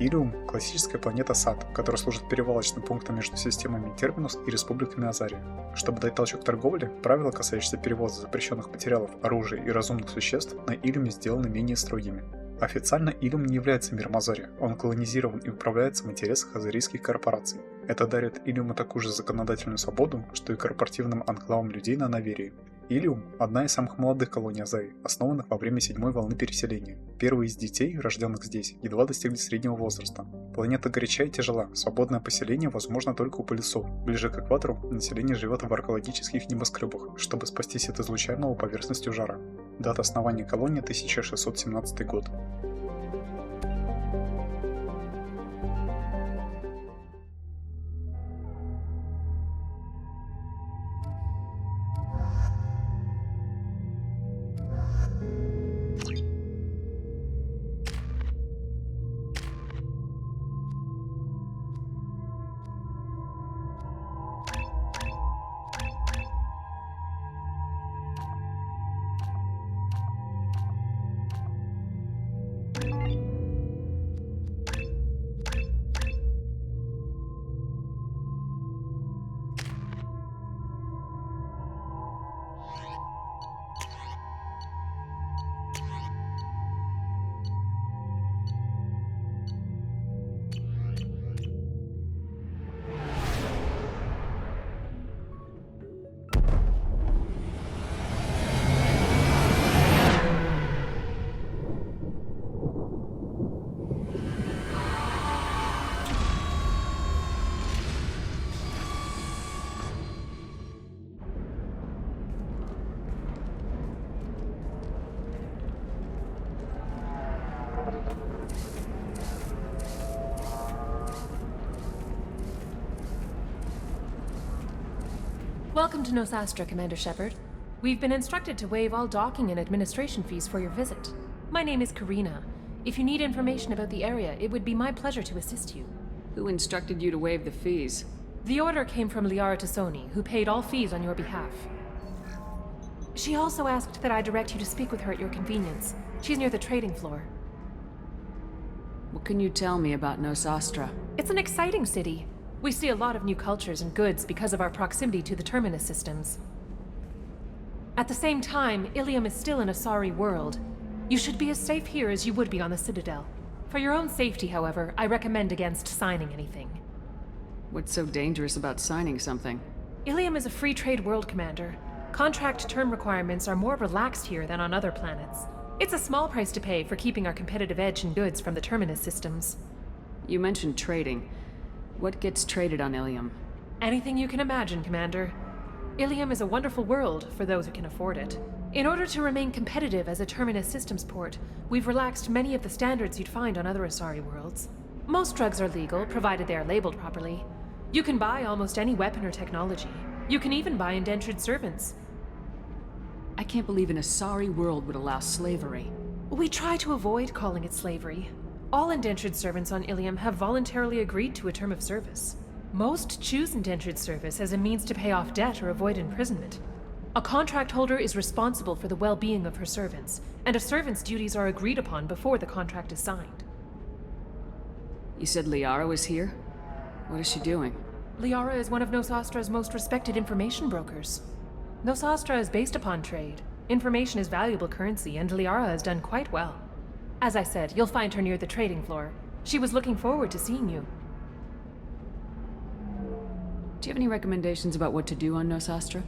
Иллиум – классическая планета-сад, которая служит перевалочным пунктом между системами Терминус и республиками Азария. Чтобы дать толчок торговле, правила, касающиеся перевоза запрещенных материалов, оружия и разумных существ, на Иллиуме сделаны менее строгими. Официально Иллиум не является миром Азария, он колонизирован и управляется в интересах азарийских корпораций. Это дарит Иллиуму такую же законодательную свободу, что и корпоративным анклавам людей на Наверии. Иллиум – одна из самых молодых колоний Азарии, основанных во время 7-й волны переселения. Первые из детей, рожденных здесь, едва достигли среднего возраста. Планета горяча и тяжела, свободное поселение возможно только у полюсов. Ближе к экватору население живет в аркологических небоскребах, чтобы спастись от излучаемого поверхностью жара. Дата основания колонии – 1617 год. Welcome to Nosastra, Commander Shepard. We've been instructed to waive all docking and administration fees for your visit. My name is Karina. If you need information about the area, it would be my pleasure to assist you. Who instructed you to waive the fees? The order came from Liaroi, who paid all fees on your behalf. She also asked that I direct you to speak with her at your convenience. She's near the trading floor. What can you tell me about Nosastra? It's an exciting city. We see a lot of new cultures and goods because of our proximity to the Terminus systems. At the same time, Ilium is still an Asari world. You should be as safe here as you would be on the Citadel. For your own safety, however, I recommend against signing anything. What's so dangerous about signing something? Ilium is a free trade world, Commander. Contract term requirements are more relaxed here than on other planets. It's a small price to pay for keeping our competitive edge in goods from the Terminus systems. You mentioned trading. What gets traded on Ilium? Anything you can imagine, Commander. Ilium is a wonderful world for those who can afford it. In order to remain competitive as a Terminus systems port, we've relaxed many of the standards you'd find on other Asari worlds. Most drugs are legal, provided they are labeled properly. You can buy almost any weapon or technology. You can even buy indentured servants. I can't believe an Asari world would allow slavery. We try to avoid calling it slavery. All indentured servants on Ilium have voluntarily agreed to a term of service. Most choose indentured service as a means to pay off debt or avoid imprisonment. A contract holder is responsible for the well-being of her servants, and a servant's duties are agreed upon before the contract is signed. You said Liara was here? What is she doing? Liara is one of Nosastra's most respected information brokers. Nosastra is based upon trade. Information is valuable currency, and Liara has done quite well. As I said, you'll find her near the trading floor. She was looking forward to seeing you. Do you have any recommendations about what to do on Nosastra?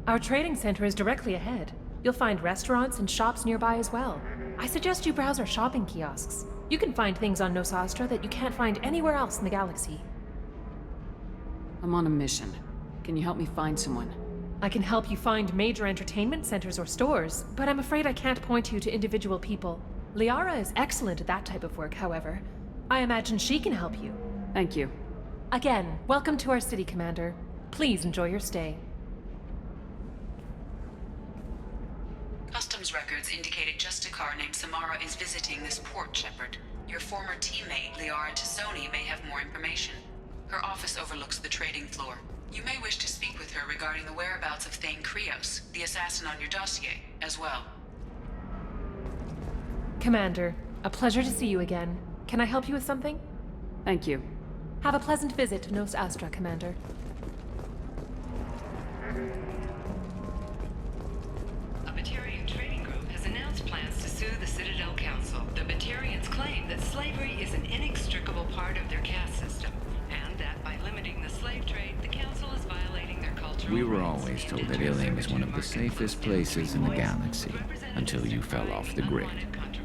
Our trading center is directly ahead. You'll find restaurants and shops nearby as well. I suggest you browse our shopping kiosks. You can find things on Nosastra that you can't find anywhere else in the galaxy. I'm on a mission. Can you help me find someone? I can help you find major entertainment centers or stores, but I'm afraid I can't point you to individual people. Liara is excellent at that type of work, however. I imagine she can help you. Thank you. Again, welcome to our city, Commander. Please enjoy your stay. Customs records indicated just a car named Samara is visiting this port, Shepard. Your former teammate, Liaroi, may have more information. Her office overlooks the trading floor. You may wish to speak with her regarding the whereabouts of Thane Krios, the assassin on your dossier, as well. Commander, a pleasure to see you again. Can I help you with something? Thank you. Have a pleasant visit to Nos Astra, Commander. A Batarian trading group has announced plans to sue the Citadel Council. The Batarians claim that slavery is an inextricable part of their caste system, and that by limiting the slave trade, the Council is violating their cultural We were rights. always told that Иллиуme is one of the safest places in the galaxy, until you fell off the grid.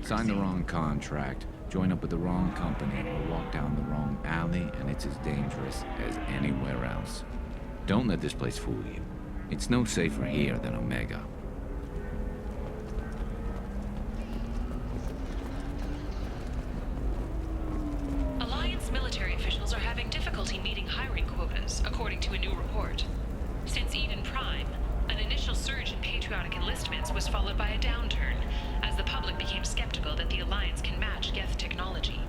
Signed the wrong contract, join up with the wrong company, or walk down the wrong alley, and it's as dangerous as anywhere else. Don't let this place fool you. It's no safer here than Omega. Alliance military officials are having difficulty meeting hiring quotas, according to a new report. Since Eden Prime, an initial surge in patriotic enlistments was followed by a downturn, as the public became skeptical that the Alliance can match Geth technology.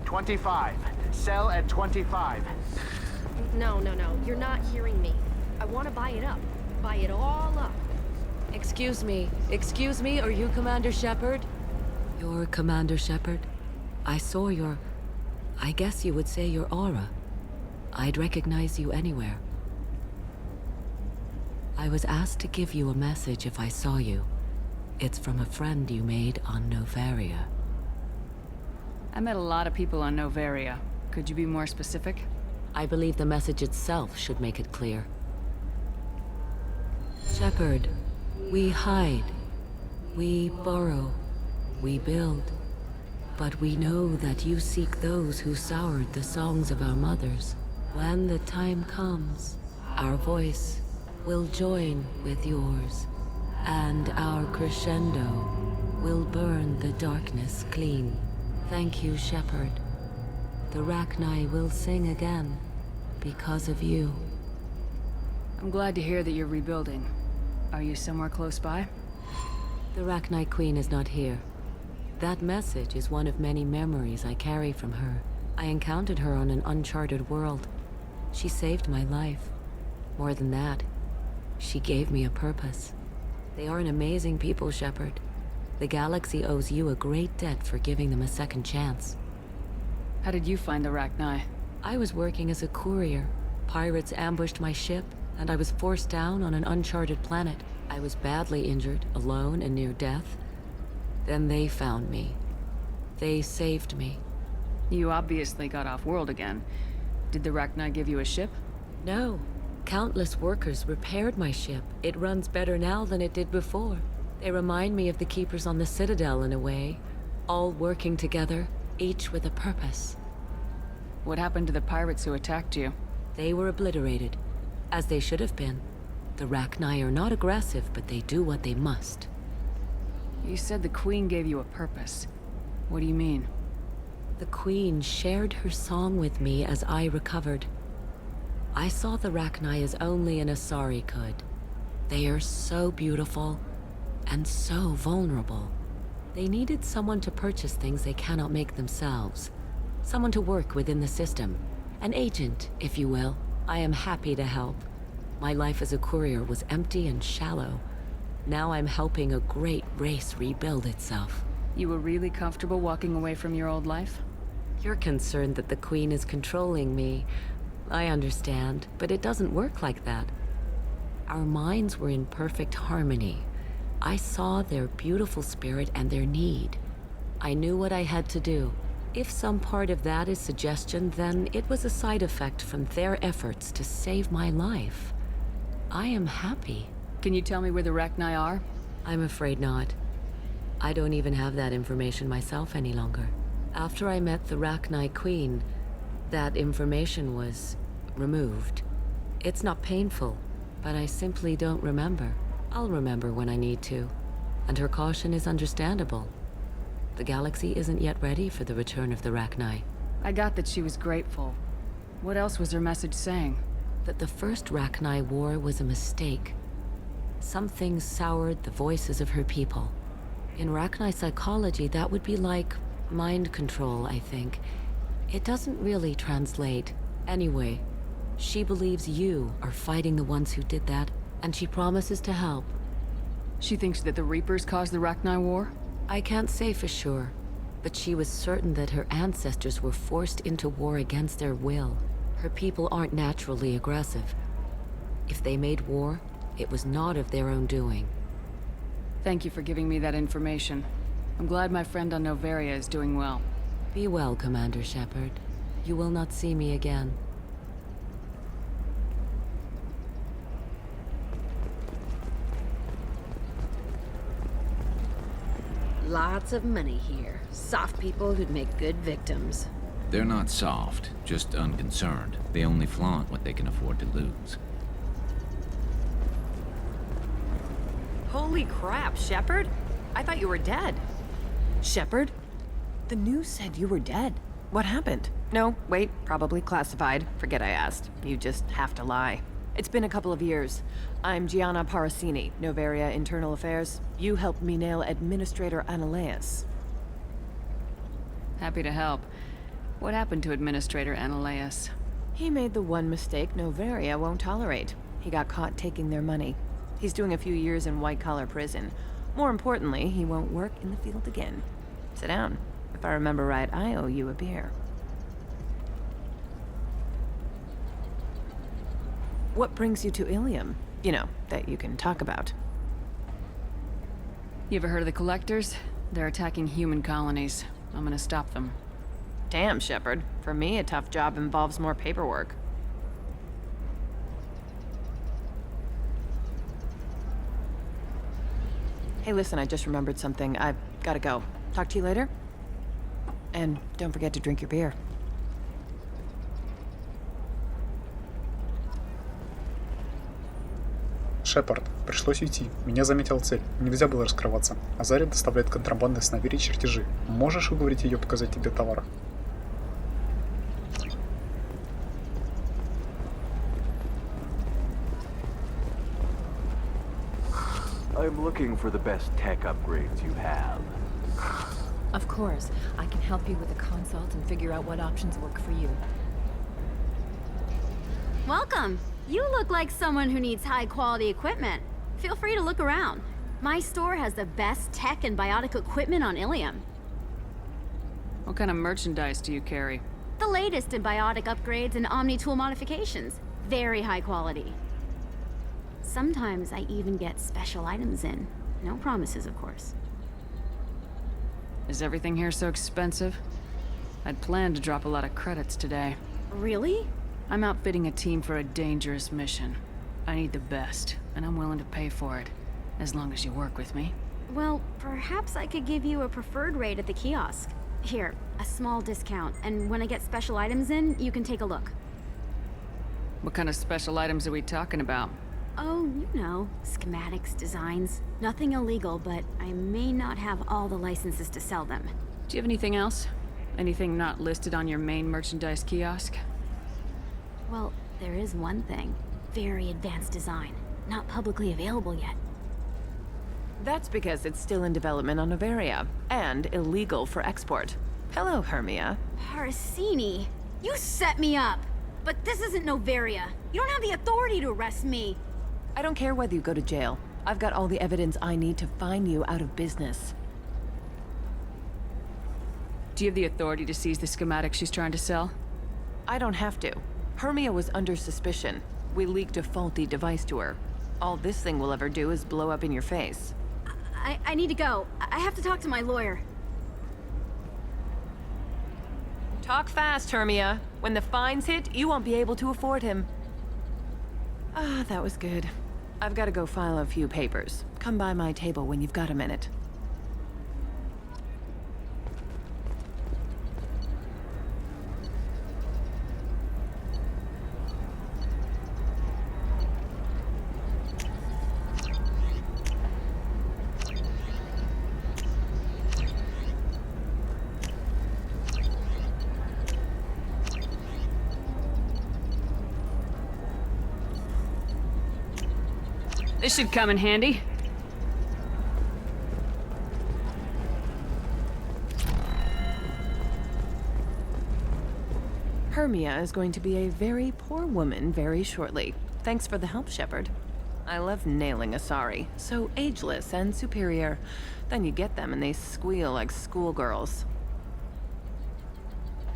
25. Sell at 25. No, you're not hearing me. I want to buy it up. Buy it all up. Excuse me, are you Commander Shepard? You're Commander Shepard? I saw your... I guess you would say your aura. I'd recognize you anywhere. I was asked to give you a message if I saw you. It's from a friend you made on Novaria. I met a lot of people on Novaria. Could you be more specific? I believe the message itself should make it clear. Shepard, we hide. We borrow. We build. But we know that you seek those who soured the songs of our mothers. When the time comes, our voice will join with yours, and our crescendo will burn the darkness clean. Thank you, Shepard. The Rachni will sing again because of you. I'm glad to hear that you're rebuilding. Are you somewhere close by? The Rachni Queen is not here. That message is one of many memories I carry from her. I encountered her on an uncharted world. She saved my life. More than that, she gave me a purpose. They are an amazing people, Shepard. The galaxy owes you a great debt for giving them a second chance. How did you find the Rachni? I was working as a courier. Pirates ambushed my ship, and I was forced down on an uncharted planet. I was badly injured, alone and near death. Then they found me. They saved me. You obviously got off-world again. Did the Rachni give you a ship? No. Countless workers repaired my ship. It runs better now than it did before. They remind me of the Keepers on the Citadel in a way. All working together, each with a purpose. What happened to the pirates who attacked you? They were obliterated, as they should have been. The Rachni are not aggressive, but they do what they must. You said the Queen gave you a purpose. What do you mean? The Queen shared her song with me as I recovered. I saw the Rachni as only an Asari could. They are so beautiful, and so vulnerable. They needed someone to purchase things they cannot make themselves. Someone to work within the system. An agent, if you will. I am happy to help. My life as a courier was empty and shallow. Now I'm helping a great race rebuild itself. You were really comfortable walking away from your old life? You're concerned that the Queen is controlling me. I understand, but it doesn't work like that. Our minds were in perfect harmony. I saw their beautiful spirit and their need. I knew what I had to do. If some part of that is suggestion, then it was a side effect from their efforts to save my life. I am happy. Can you tell me where the Rachni are? I'm afraid not. I don't even have that information myself any longer. After I met the Rachni Queen, that information was removed. It's not painful, but I simply don't remember. I'll remember when I need to, and her caution is understandable. The galaxy isn't yet ready for the return of the Rachni. I got that she was grateful. What else was her message saying? That the first Rachni war was a mistake. Some things soured the voices of her people. In Rachni psychology, that would be like mind control, I think. It doesn't really translate. Anyway, she believes you are fighting the ones who did that, and she promises to help. She thinks that the Reapers caused the Rachni war? I can't say for sure, But she was certain that her ancestors were forced into war against their will. Her people aren't naturally aggressive. If they made war, it was not of their own doing. Thank you for giving me that information. I'm glad my friend on Noveria is doing well. Be well, Commander Shepard. You will not see me again. Lots of money here. Soft people who'd make good victims. They're not soft, just unconcerned. They only flaunt what they can afford to lose. Holy crap, Shepard? I thought you were dead. Shepard? The news said you were dead. What happened? No, wait, probably classified. Forget I asked. You just have to lie. It's been a couple of years. I'm Gianna Parasini, Noveria Internal Affairs. You helped me nail Administrator Analeas. Happy to help. What happened to Administrator Analeas? He made the one mistake Noveria won't tolerate. He got caught taking their money. He's doing a few years in white-collar prison. More importantly, he won't work in the field again. Sit down. If I remember right, I owe you a beer. What brings you to Ilium? You know, that you can talk about. You ever heard of the Collectors? They're attacking human colonies. I'm gonna stop them. Damn, Shepard. For me, a tough job involves more paperwork. Hey, listen, I just remembered something. I've gotta go. Talk to you later? And don't forget to drink your beer. Шепард, пришлось уйти. Меня заметила цель. Нельзя было раскрываться. Азария доставляет контрабандой с Наверии чертежи. Можешь уговорить ее показать тебе товар? I'm looking for the best tech upgrades you have. Of course. I can help you with a consult and figure out what options work for you. Welcome! You look like someone who needs high-quality equipment. Feel free to look around. My store has the best tech and biotic equipment on Ilium. What kind of merchandise do you carry? The latest in biotic upgrades and omni-tool modifications. Very high quality. Sometimes I even get special items in. No promises, of course. Is everything here so expensive? I'd planned to drop a lot of credits today. Really? I'm outfitting a team for a dangerous mission. I need the best, and I'm willing to pay for it, as long as you work with me. Well, perhaps I could give you a preferred rate at the kiosk. Here, a small discount, and when I get special items in, you can take a look. What kind of special items are we talking about? Oh, you know, schematics, designs. Nothing illegal, but I may not have all the licenses to sell them. Do you have anything else? Anything not listed on your main merchandise kiosk? Well, there is one thing. Very advanced design. Not publicly available yet. That's because it's still in development on Noveria, and illegal for export. Hello, Hermia. Parasini, you set me up! But this isn't Noveria. You don't have the authority to arrest me. I don't care whether you go to jail. I've got all the evidence I need to find you out of business. Do you have the authority to seize the schematic she's trying to sell? I don't have to. Hermia was under suspicion. We leaked a faulty device to her. All this thing will ever do is blow up in your face. I need to go. I have to talk to my lawyer. Talk fast, Hermia. When the fines hit, you won't be able to afford him. Ah, that was good. I've got to go file a few papers. Come by my table when you've got a minute. This should come in handy. Hermia is going to be a very poor woman very shortly. Thanks for the help, Shepard. I love nailing Asari. So ageless and superior. Then you get them and they squeal like schoolgirls.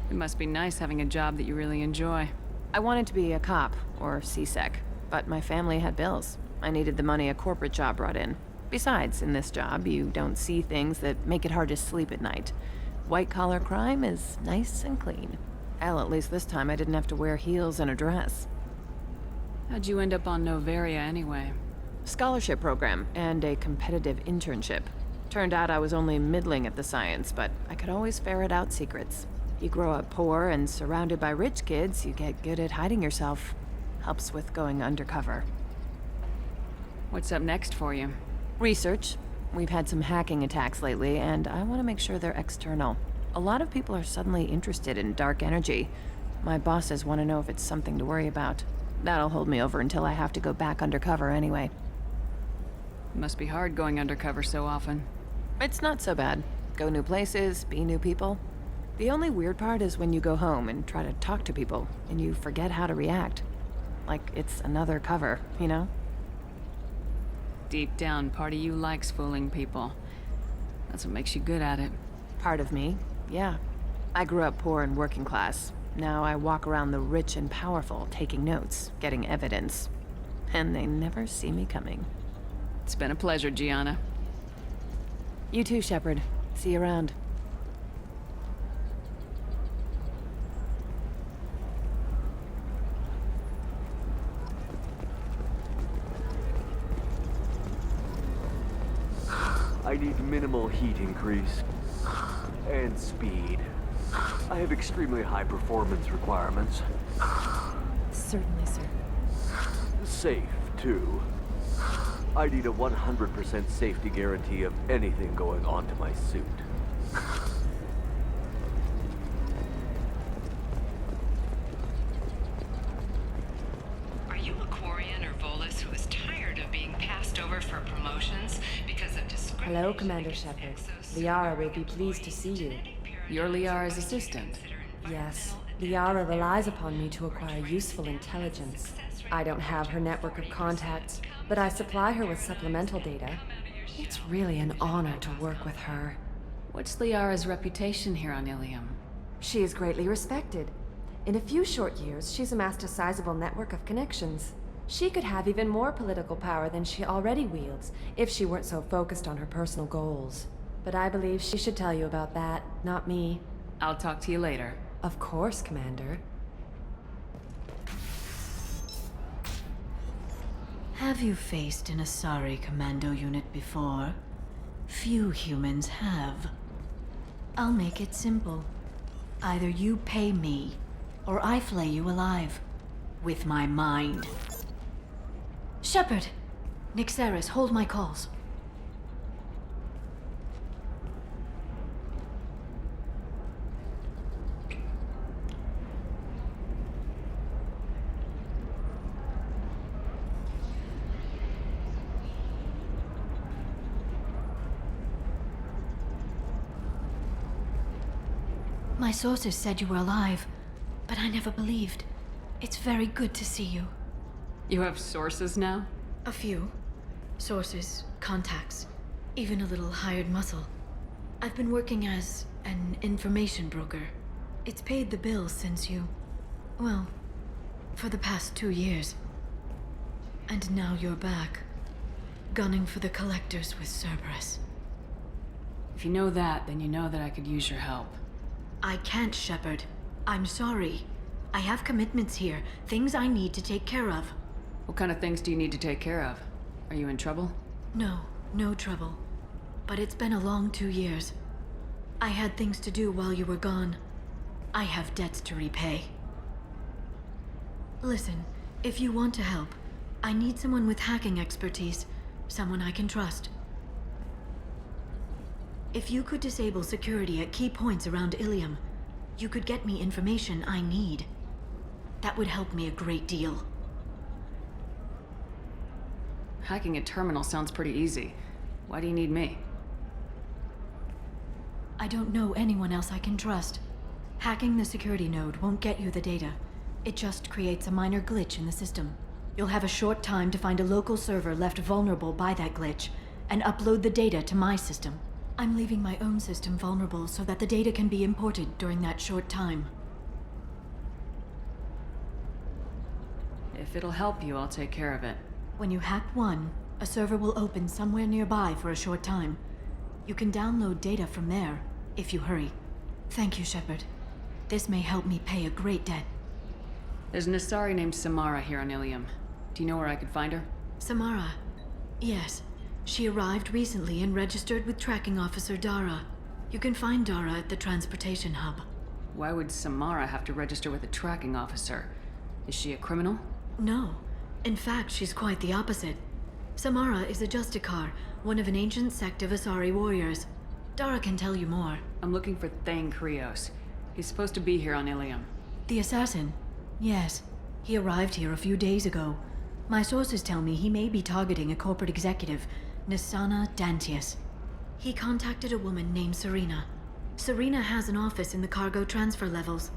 It must be nice having a job that you really enjoy. I wanted to be a cop, or CSEC, but my family had bills. I needed the money a corporate job brought in. Besides, in this job, you don't see things that make it hard to sleep at night. White-collar crime is nice and clean. Hell, at least this time I didn't have to wear heels and a dress. How'd you end up on Novaria anyway? Scholarship program and a competitive internship. Turned out I was only middling at the science, but I could always ferret out secrets. You grow up poor and surrounded by rich kids, you get good at hiding yourself. Helps with going undercover. What's up next for you? Research. We've had some hacking attacks lately, and I want to make sure they're external. A lot of people are suddenly interested in dark energy. My bosses want to know if it's something to worry about. That'll hold me over until I have to go back undercover anyway. It must be hard going undercover so often. It's not so bad. Go new places, be new people. The only weird part is when you go home and try to talk to people, and you forget how to react. Like it's another cover, you know? Deep down, part of you likes fooling people. That's what makes you good at it. Part of me, yeah. I grew up poor and working class. Now I walk around the rich and powerful, taking notes, getting evidence. And they never see me coming. It's been a pleasure, Gianna. You too, Shepard. See you around. I need minimal heat increase. And speed. I have extremely high performance requirements. Certainly, sir. Safe, too. I need a 100% safety guarantee of anything going onto my suit. Are you a Quarian or Volus who is tired of being passed over for promotions because of discrimination? Hello, Commander Shepard. Liara will be pleased to see you. You're Liara's assistant. Yes. Liara relies upon me to acquire useful intelligence. I don't have her network of contacts, but I supply her with supplemental data. It's really an honor to work with her. What's Liara's reputation here on Ilium? She is greatly respected. In a few short years, she's amassed a sizable network of connections. She could have even more political power than she already wields, if she weren't so focused on her personal goals. But I believe she should tell you about that, not me. I'll talk to you later. Of course, Commander. Have you faced an Asari commando unit before? Few humans have. I'll make it simple. Either you pay me, or I flay you alive. With my mind. Shepard! Nixeris, hold my calls. My sources said you were alive, but I never believed. It's very good to see you. You have sources now? A few. Sources, contacts, even a little hired muscle. I've been working as an information broker. It's paid the bills since you... well, for the past 2 years. And now you're back, gunning for the collectors with Cerberus. If you know that, then you know that I could use your help. I can't, Shepard. I'm sorry. I have commitments here, things I need to take care of. What kind of things do you need to take care of? Are you in trouble? No, no trouble. But it's been a long 2 years. I had things to do while you were gone. I have debts to repay. Listen, if you want to help, I need someone with hacking expertise. Someone I can trust. If you could disable security at key points around Ilium, you could get me information I need. That would help me a great deal. Hacking a terminal sounds pretty easy. Why do you need me? I don't know anyone else I can trust. Hacking the security node won't get you the data. It just creates a minor glitch in the system. You'll have a short time to find a local server left vulnerable by that glitch, and upload the data to my system. I'm leaving my own system vulnerable so that the data can be imported during that short time. If it'll help you, I'll take care of it. When you hack one, a server will open somewhere nearby for a short time. You can download data from there, if you hurry. Thank you, Shepard. This may help me pay a great debt. There's an Asari named Samara here on Ilium. Do you know where I could find her? Samara? Yes. She arrived recently and registered with Tracking Officer Dara. You can find Dara at the transportation hub. Why would Samara have to register with a tracking officer? Is she a criminal? No. In fact, she's quite the opposite. Samara is a Justicar, one of an ancient sect of Asari warriors. Dara can tell you more. I'm looking for Thane Krios. He's supposed to be here on Ilium. The assassin? Yes. He arrived here a few days ago. My sources tell me he may be targeting a corporate executive, Nisana Dantius. He contacted a woman named Serena. Serena has an office in the cargo transfer levels.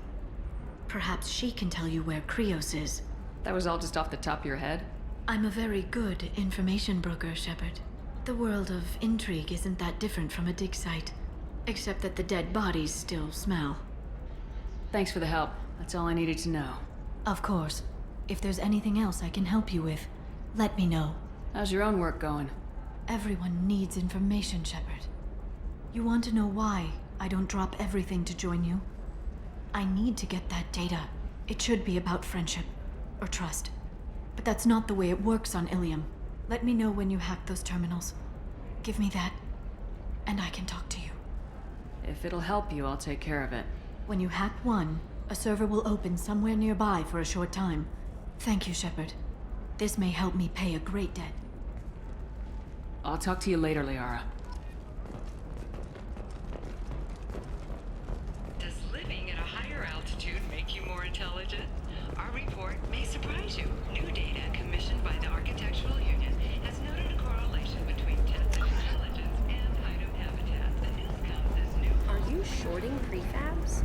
Perhaps she can tell you where Krios is. That was all just off the top of your head? I'm a very good information broker, Shepard. The world of intrigue isn't that different from a dig site. Except that the dead bodies still smell. Thanks for the help. That's all I needed to know. Of course. If there's anything else I can help you with, let me know. How's your own work going? Everyone needs information, Shepard. You want to know why I don't drop everything to join you? I need to get that data. It should be about friendship. Or trust. But that's not the way it works on Ilium. Let me know when you hack those terminals. Give me that, and I can talk to you. If it'll help you, I'll take care of it. When you hack one, a server will open somewhere nearby for a short time. Thank you, Shepard. This may help me pay a great debt. I'll talk to you later, Liara. Does living at a higher altitude make you more intelligent? Our report may surprise you. New data commissioned by the Architectural Union has noted a correlation between tested intelligence and item habitats. The news comes as new... Are you shorting prefabs?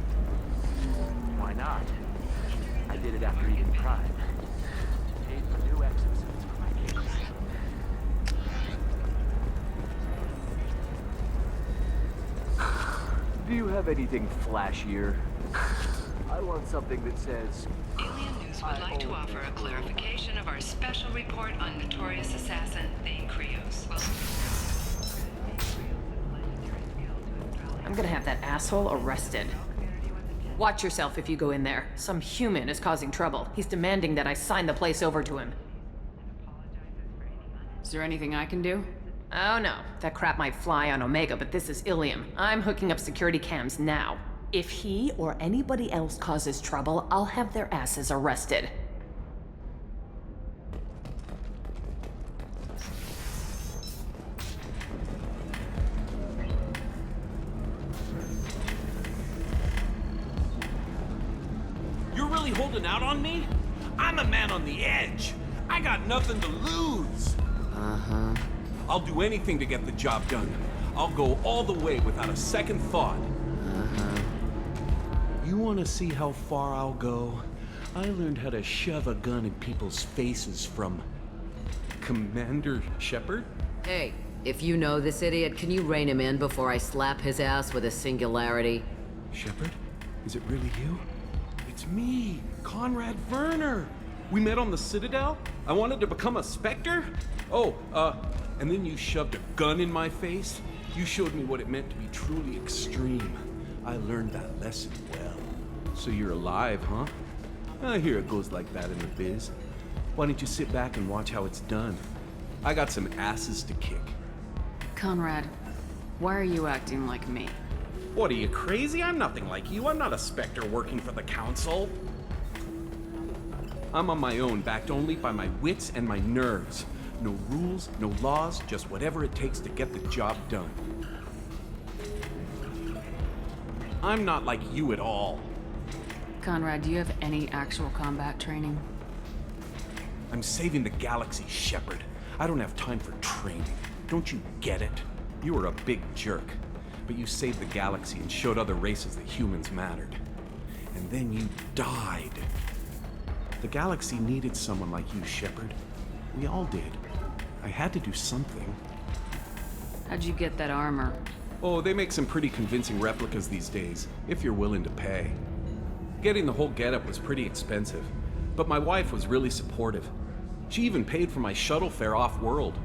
Why not? I did it after Eden Prime. Paid for new exosuits for my kids. Do you have anything flashier? I want something that says... Alien News would like to offer a clarification of our special report on notorious assassin Thane Krios. I'm gonna have that asshole arrested. Watch yourself if you go in there. Some human is causing trouble. He's demanding that I sign the place over to him. Is there anything I can do? Oh no, that crap might fly on Omega, but this is Ilium. I'm hooking up security cams now. If he or anybody else causes trouble, I'll have their asses arrested. You're really holding out on me? I'm a man on the edge. I got nothing to lose. Uh-huh. I'll do anything to get the job done. I'll go all the way without a second thought. Uh-huh. You want to see how far I'll go? I learned how to shove a gun in people's faces from... Commander Shepard? Hey, if you know this idiot, can you rein him in before I slap his ass with a singularity? Shepard? Is it really you? It's me, Conrad Werner. We met on the Citadel. I wanted to become a Spectre. Oh, and then you shoved a gun in my face. You showed me what it meant to be truly extreme. I learned that lesson well. So you're alive, huh? I hear it goes like that in the biz. Why don't you sit back and watch how it's done? I got some asses to kick. Conrad, why are you acting like me? What, are you crazy? I'm nothing like you. I'm not a Spectre working for the Council. I'm on my own, backed only by my wits and my nerves. No rules, no laws, just whatever it takes to get the job done. I'm not like you at all. Conrad, do you have any actual combat training? I'm saving the galaxy, Shepard. I don't have time for training. Don't you get it? You were a big jerk, but you saved the galaxy and showed other races that humans mattered. And then you died. The galaxy needed someone like you, Shepard. We all did. I had to do something. How'd you get that armor? Oh, they make some pretty convincing replicas these days, if you're willing to pay. Getting the whole getup was pretty expensive. but my wife was really supportive. She even paid for my shuttle fare off-world.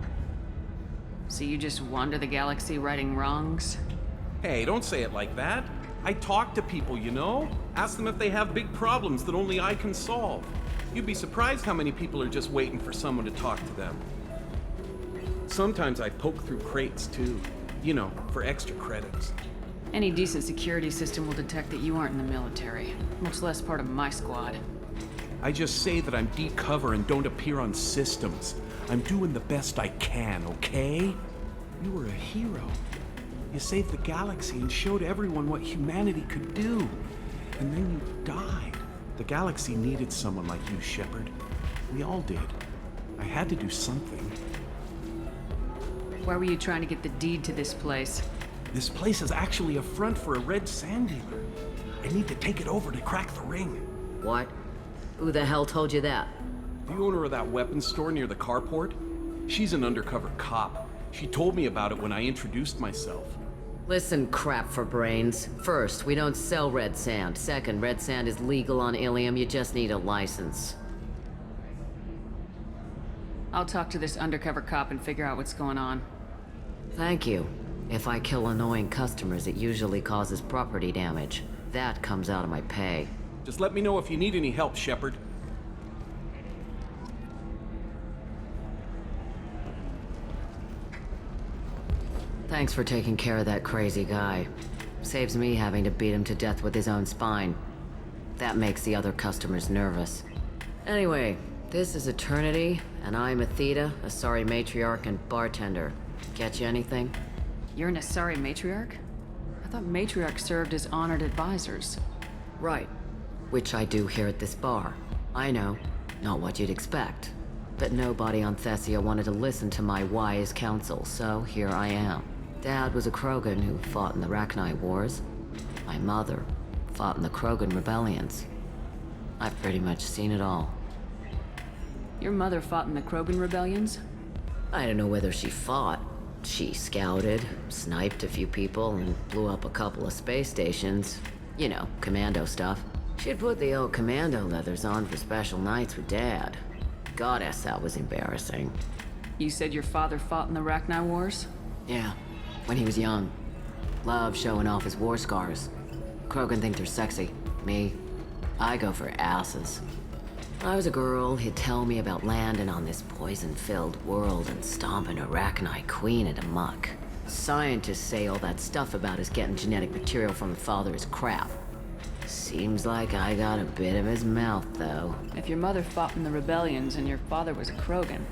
So you just wander the galaxy righting wrongs? Hey, don't say it like that. I talk to people, you know? Ask them if they have big problems that only I can solve. You'd be surprised how many people are just waiting for someone to talk to them. Sometimes I poke through crates, too. You know, for extra credits. Any decent security system will detect that you aren't in the military, much less part of my squad. I just say that I'm deep cover and don't appear on systems. I'm doing the best I can, okay? You were a hero. You saved the galaxy and showed everyone what humanity could do. And then you died. The galaxy needed someone like you, Shepard. We all did. I had to do something. Why were you trying to get the deed to this place? This place is actually a front for a red sand dealer. I need to take it over to crack the ring. What? Who the hell told you that? The owner of that weapons store near the carport? She's an undercover cop. She told me about it when I introduced myself. Listen, crap for brains. First, we don't sell red sand. Second, red sand is legal on Ilium. You just need a license. I'll talk to this undercover cop and figure out what's going on. Thank you. If I kill annoying customers, it usually causes property damage. That comes out of my pay. Just let me know if you need any help, Shepard. Thanks for taking care of that crazy guy. Saves me having to beat him to death with his own spine. That makes the other customers nervous. Anyway, this is Eternity, and I'm Athena, Asari matriarch and bartender. Get you anything? You're an Asari matriarch? I thought matriarchs served as honored advisors. Right. Which I do here at this bar. I know, not what you'd expect. But nobody on Thessia wanted to listen to my wise counsel, so here I am. Dad was a Krogan who fought in the Rachni Wars. My mother fought in the Krogan rebellions. I've pretty much seen it all. Your mother fought in the Krogan rebellions? I don't know whether she fought. She scouted, sniped a few people, and blew up a couple of space stations. You know, commando stuff. She'd put the old commando leathers on for special nights with Dad. Goddess, that was embarrassing. You said your father fought in the Rachni Wars? Yeah, when he was young. Loved showing off his war scars. Krogan think they're sexy. Me, I go for asses. When I was a girl, he'd tell me about landing on this poison-filled world and stomping a Rachni queen into muck. Scientists say all that stuff about us getting genetic material from the father is crap. Seems like I got a bit of his mouth, though. If your mother fought in the rebellions and your father was a Krogan,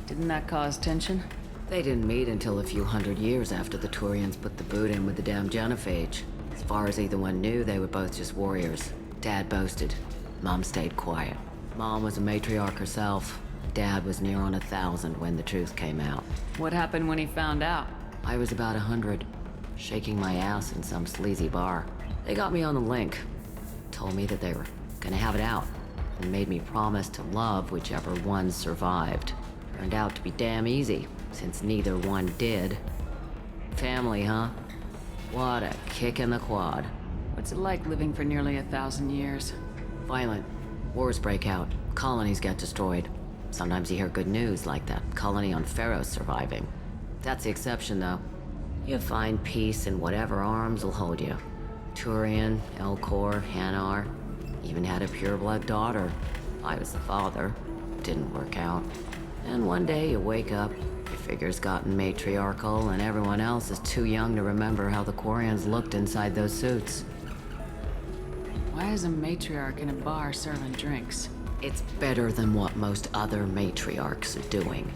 didn't that cause tension? They didn't meet until a few hundred years after the Turians put the boot in with the damn genophage. As far as either one knew, they were both just warriors. Dad boasted. Mom stayed quiet. Mom was a matriarch herself. Dad was near on 1,000 when the truth came out. What happened when he found out? I was about 100, shaking my ass in some sleazy bar. They got me on the link. Told me that they were gonna have it out, and made me promise to love whichever one survived. Turned out to be damn easy, since neither one did. Family, huh? What a kick in the quad. What's it like living for nearly 1,000 years? Violent. Wars break out. Colonies get destroyed. Sometimes you hear good news, like that colony on Pharaoh surviving. That's the exception, though. You find peace in whatever arms will hold you. Turian, Elcor, Hanar. Even had a pureblood daughter. I was the father. Didn't work out. And one day you wake up, your figure's gotten matriarchal, and everyone else is too young to remember how the Quarians looked inside those suits. Why is a matriarch in a bar serving drinks? It's better than what most other matriarchs are doing.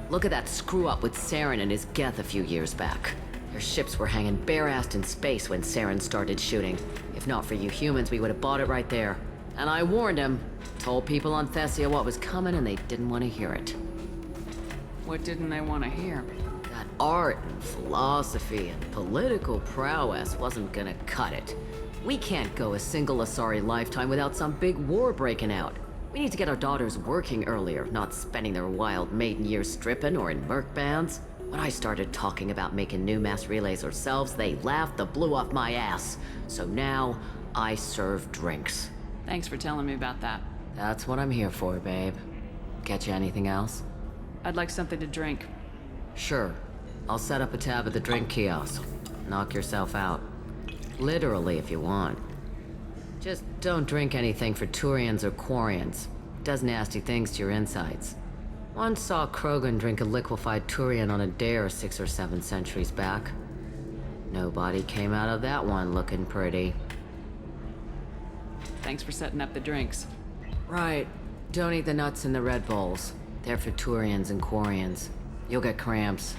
Look at that screw-up with Saren and his Geth a few years back. Their ships were hanging bare-assed in space when Saren started shooting. If not for you humans, we would have bought it right there. And I warned him. Told people on Thessia what was coming, and they didn't want to hear it. What didn't they want to hear? That art and philosophy and political prowess wasn't gonna cut it. We can't go a single Asari lifetime without some big war breaking out. We need to get our daughters working earlier, not spending their wild maiden years stripping or in merc bands. When I started talking about making new mass relays ourselves, they laughed the blue off my ass. So now, I serve drinks. Thanks for telling me about that. That's what I'm here for, babe. Get you anything else? I'd like something to drink. Sure. I'll set up a tab at the drink kiosk. Knock yourself out. Literally, if you want. Just don't drink anything for Turians or Quarians. Does nasty things to your insides. Once saw Krogan drink a liquefied Turian on a dare 6 or 7 centuries back. Nobody came out of that one looking pretty. Thanks for setting up the drinks. Right. Don't eat the nuts in the Red Bowls. They're for Turians and Quarians. You'll get cramps.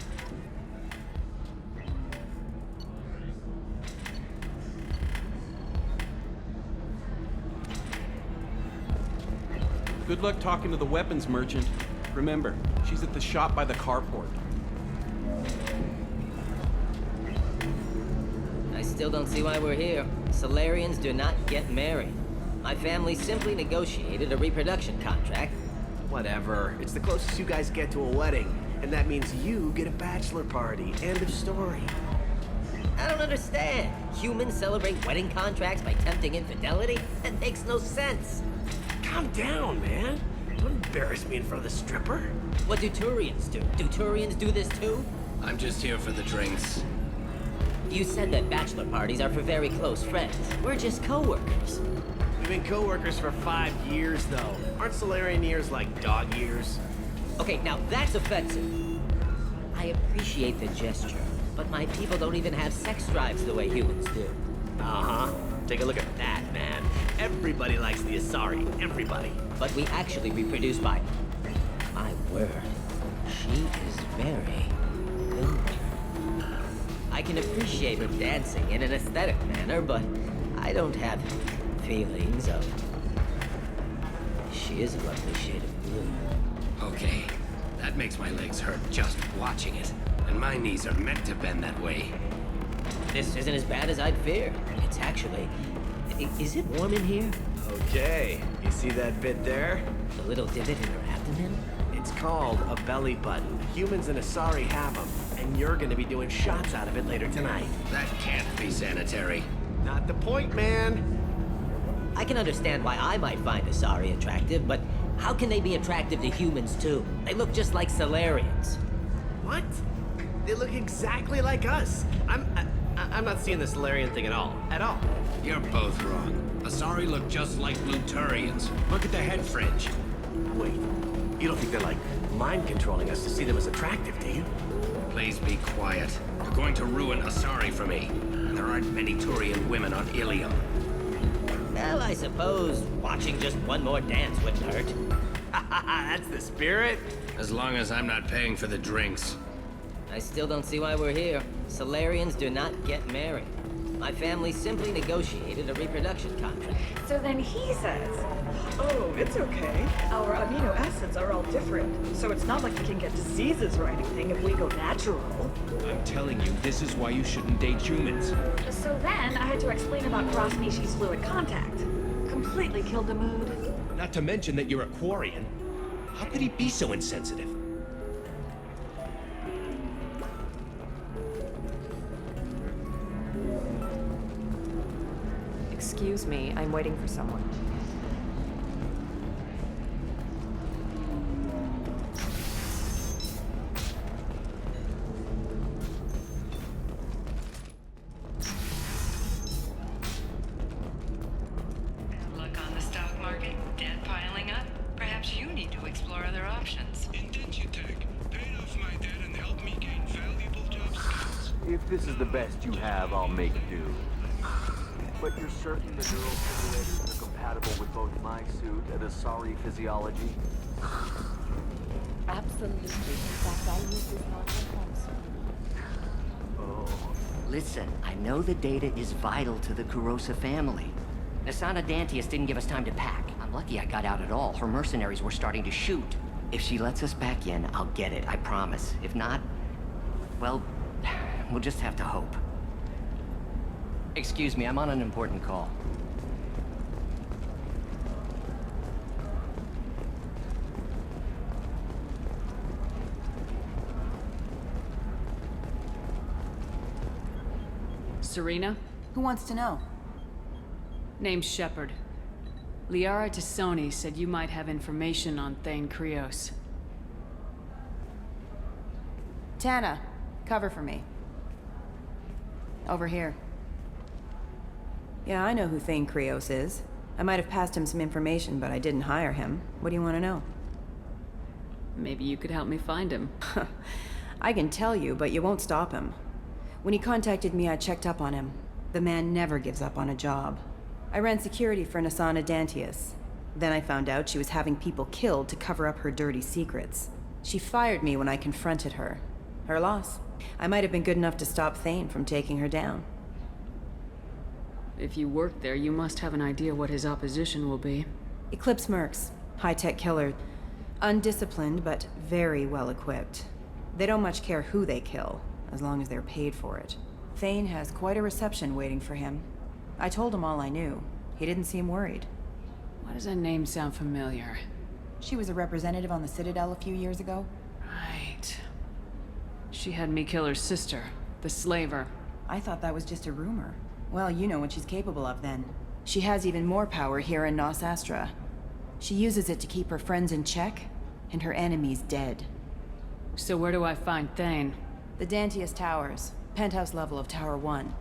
Good luck talking to the weapons merchant. Remember, she's at the shop by the carport. I still don't see why we're here. Solarians do not get married. My family simply negotiated a reproduction contract. Whatever. It's the closest you guys get to a wedding. And that means you get a bachelor party. End of story. I don't understand. Humans celebrate wedding contracts by tempting infidelity? That makes no sense. Calm down, man. Don't embarrass me in front of the stripper. What do Turians do? Do Turians do this too? I'm just here for the drinks. You said that bachelor parties are for very close friends. We're just co-workers. We've been co-workers for 5 years, though. Aren't Solarian years like dog years? Okay, now that's offensive. I appreciate the gesture, but my people don't even have sex drives the way humans do. Uh-huh. Take a look at that, man. Everybody likes the Asari. Everybody. But we actually reproduce by... My word. She is very... good. I can appreciate her dancing in an aesthetic manner, but I don't have feelings of... She is a lovely shade of blue. Okay, that makes my legs hurt just watching it. And my knees are meant to bend that way. This isn't as bad as I'd feared. It's actually... Is it warm in here? Okay. You see that bit there? The little divot in her abdomen? It's called a belly button. Humans and Asari have them. And you're gonna be doing shots out of it later tonight. That can't be sanitary. Not the point, man. I can understand why I might find Asari attractive, but how can they be attractive to humans too? They look just like Solarians. What? They look exactly like us. I'm not seeing the Solarian thing at all. At all. You're both wrong. Asari look just like blue Turians. Look at the head fringe. Wait, you don't think they're like mind controlling us to see them as attractive, do you? Please be quiet. You're going to ruin Asari for me. And there aren't many Turian women on Ilium. Well, I suppose watching just one more dance wouldn't hurt. That's the spirit. As long as I'm not paying for the drinks. I still don't see why we're here. Solarians do not get married. My family simply negotiated a reproduction contract. So then he says, oh, it's okay. Our amino acids are all different, so it's not like we can get diseases or anything if we go natural. I'm telling you, this is why you shouldn't date humans. So then I had to explain about cross-species fluid contact. Completely killed the mood. Not to mention that you're a Quarian. How could he be so insensitive? Excuse me, I'm waiting for someone. Luck on the stock market, debt piling up. Perhaps you need to explore other options. Indentutech, paid off my debt and helped me gain valuable job skills. If this is the best you have, I'll make do. But you're certain the neural simulators are compatible with both my suit and Asari physiology? Absolutely. In fact, I use this non-console. Oh. Listen, I know the data is vital to the Kurosa family. Nasana Dantius didn't give us time to pack. I'm lucky I got out at all. Her mercenaries were starting to shoot. If she lets us back in, I'll get it, I promise. If not, well, we'll just have to hope. Excuse me, I'm on an important call. Serena? Who wants to know? Name's Shepard. Liara Sony said you might have information on Thane Krios. Tana, cover for me. Over here. Yeah, I know who Thane Krios is. I might have passed him some information, but I didn't hire him. What do you want to know? Maybe you could help me find him. I can tell you, but you won't stop him. When he contacted me, I checked up on him. The man never gives up on a job. I ran security for Nasana Dantius. Then I found out she was having people killed to cover up her dirty secrets. She fired me when I confronted her. Her loss. I might have been good enough to stop Thane from taking her down. If you work there, you must have an idea what his opposition will be. Eclipse mercs. High-tech killer. Undisciplined, but very well equipped. They don't much care who they kill, as long as they're paid for it. Thane has quite a reception waiting for him. I told him all I knew. He didn't seem worried. Why does that name sound familiar? She was a representative on the Citadel a few years ago. Right. She had me kill her sister, the slaver. I thought that was just a rumor. Well, you know what she's capable of then. She has even more power here in Nos Astra. She uses it to keep her friends in check, and her enemies dead. So where do I find Thane? The Dantius Towers, penthouse level of Tower 1.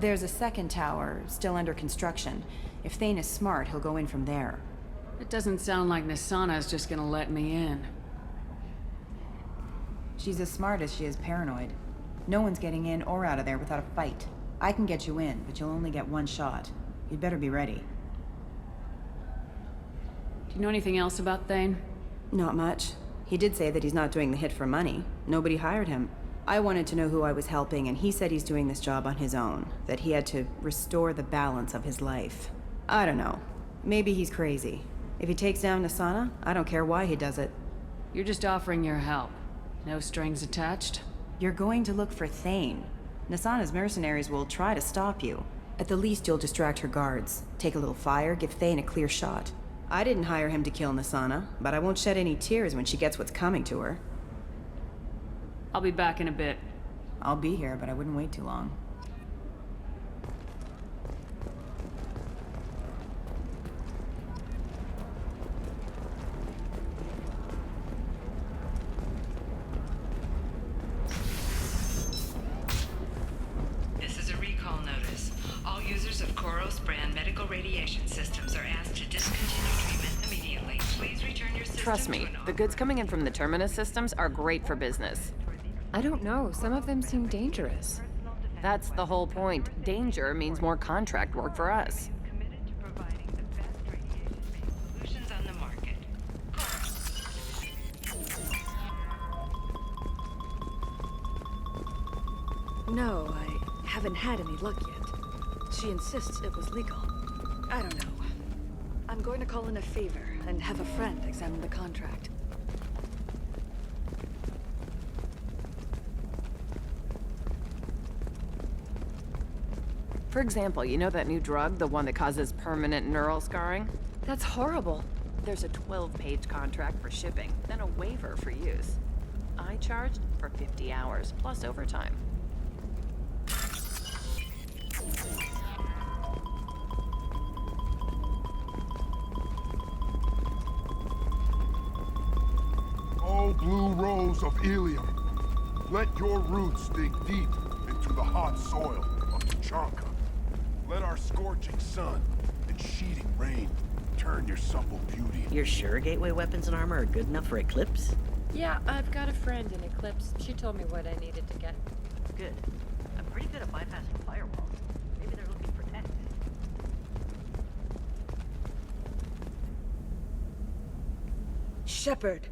There's a second tower, still under construction. If Thane is smart, he'll go in from there. It doesn't sound like Nasana's just gonna let me in. She's as smart as she is paranoid. No one's getting in or out of there without a fight. I can get you in, but you'll only get one shot. You'd better be ready. Do you know anything else about Thane? Not much. He did say that he's not doing the hit for money. Nobody hired him. I wanted to know who I was helping, and he said he's doing this job on his own. That he had to restore the balance of his life. I don't know. Maybe he's crazy. If he takes down Nasana, I don't care why he does it. You're just offering your help. No strings attached? You're going to look for Thane. Nasana's mercenaries will try to stop you. At the least, you'll distract her guards. Take a little fire, give Thane a clear shot. I didn't hire him to kill Nasana, but I won't shed any tears when she gets what's coming to her. I'll be back in a bit. I'll be here, but I wouldn't wait too long. This is a recall notice. All users of Koros brand medical radiation systems are asked to discontinue treatment immediately. Please return your system. Trust me, the goods coming in from the Terminus systems are great for business. I don't know. Some of them seem dangerous. That's the whole point. Danger means more contract work for us. Solutions on the market. No, I haven't had any luck yet. She insists it was legal. I don't know. I'm going to call in a favor and have a friend examine the contract. For example, you know that new drug, the one that causes permanent neural scarring? That's horrible. There's a 12-page contract for shipping, then a waiver for use. I charged for 50 hours, plus overtime. Oh, blue rose of Ilium, let your roots dig deep into the hot soil of Tuchanka. Let our scorching sun and sheeting rain turn your supple beauty. You're sure gateway weapons and armor are good enough for Eclipse? Yeah, I've got a friend in Eclipse. She told me what I needed to get. Good. I'm pretty good at bypassing firewalls. Maybe they're looking for tech. Shepard.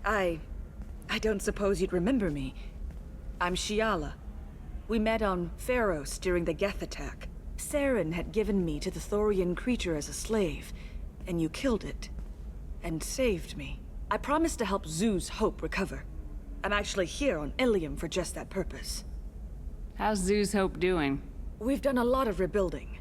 I don't suppose you'd remember me. I'm Shiala. We met on Pharos during the Geth attack. Saren had given me to the Thorian creature as a slave, and you killed it. And saved me. I promised to help Zoo's Hope recover. I'm actually here on Ilium for just that purpose. How's Zoo's Hope doing? We've done a lot of rebuilding.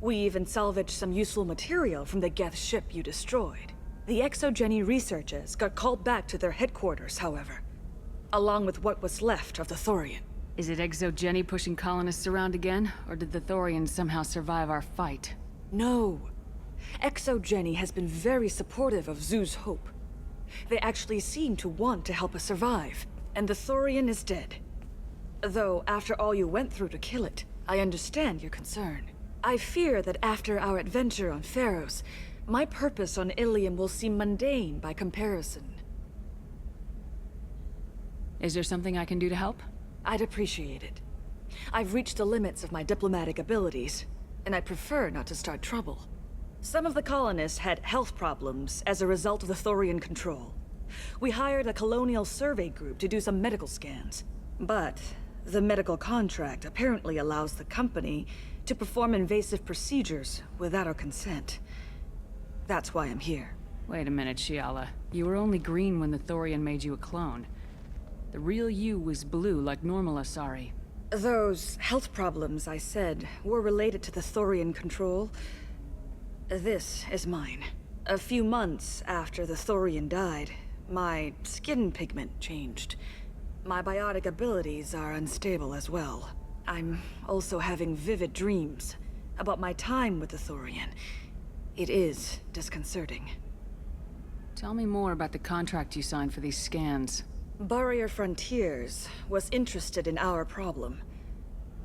We even salvaged some useful material from the Geth ship you destroyed. The Exogeny researchers got called back to their headquarters, however, along with what was left of the Thorian. Is it Exogeny pushing colonists around again, or did the Thorians somehow survive our fight? No. Exogeny has been very supportive of Zoo's hope. They actually seem to want to help us survive, and the Thorian is dead. Though, after all you went through to kill it, I understand your concern. I fear that after our adventure on Pharos, my purpose on Ilium will seem mundane by comparison. Is there something I can do to help? I'd appreciate it. I've reached the limits of my diplomatic abilities, and I prefer not to start trouble. Some of the colonists had health problems as a result of the Thorian control. We hired a colonial survey group to do some medical scans. But the medical contract apparently allows the company to perform invasive procedures without our consent. That's why I'm here. Wait a minute, Shiala. You were only green when the Thorian made you a clone. The real you was blue like normal Asari. Those health problems I said were related to the Thorian control. This is mine. A few months after the Thorian died, my skin pigment changed. My biotic abilities are unstable as well. I'm also having vivid dreams about my time with the Thorian. It is disconcerting. Tell me more about the contract you signed for these scans. Barrier Frontiers was interested in our problem.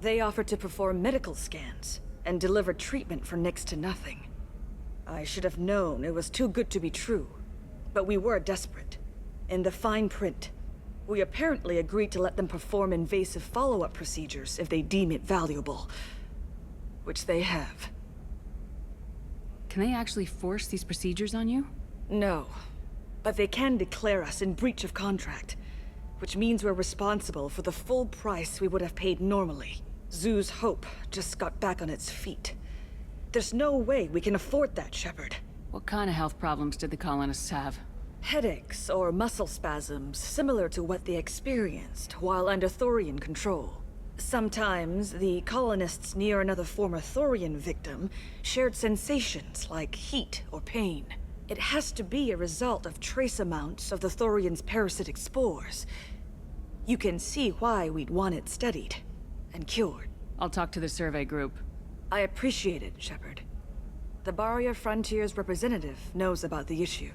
They offered to perform medical scans and deliver treatment for next to nothing. I should have known it was too good to be true, but we were desperate. In the fine print, we apparently agreed to let them perform invasive follow-up procedures if they deem it valuable. Which they have. Can they actually force these procedures on you? No, but they can declare us in breach of contract, which means we're responsible for the full price we would have paid normally. Zoo's hope just got back on its feet. There's no way we can afford that, Shepard. What kind of health problems did the colonists have? Headaches or muscle spasms, similar to what they experienced while under Thorian control. Sometimes, the colonists near another former Thorian victim shared sensations like heat or pain. It has to be a result of trace amounts of the Thorian's parasitic spores. You can see why we'd want it studied and cured. I'll talk to the survey group. I appreciate it, Shepard. The Barrier Frontiers representative knows about the issue.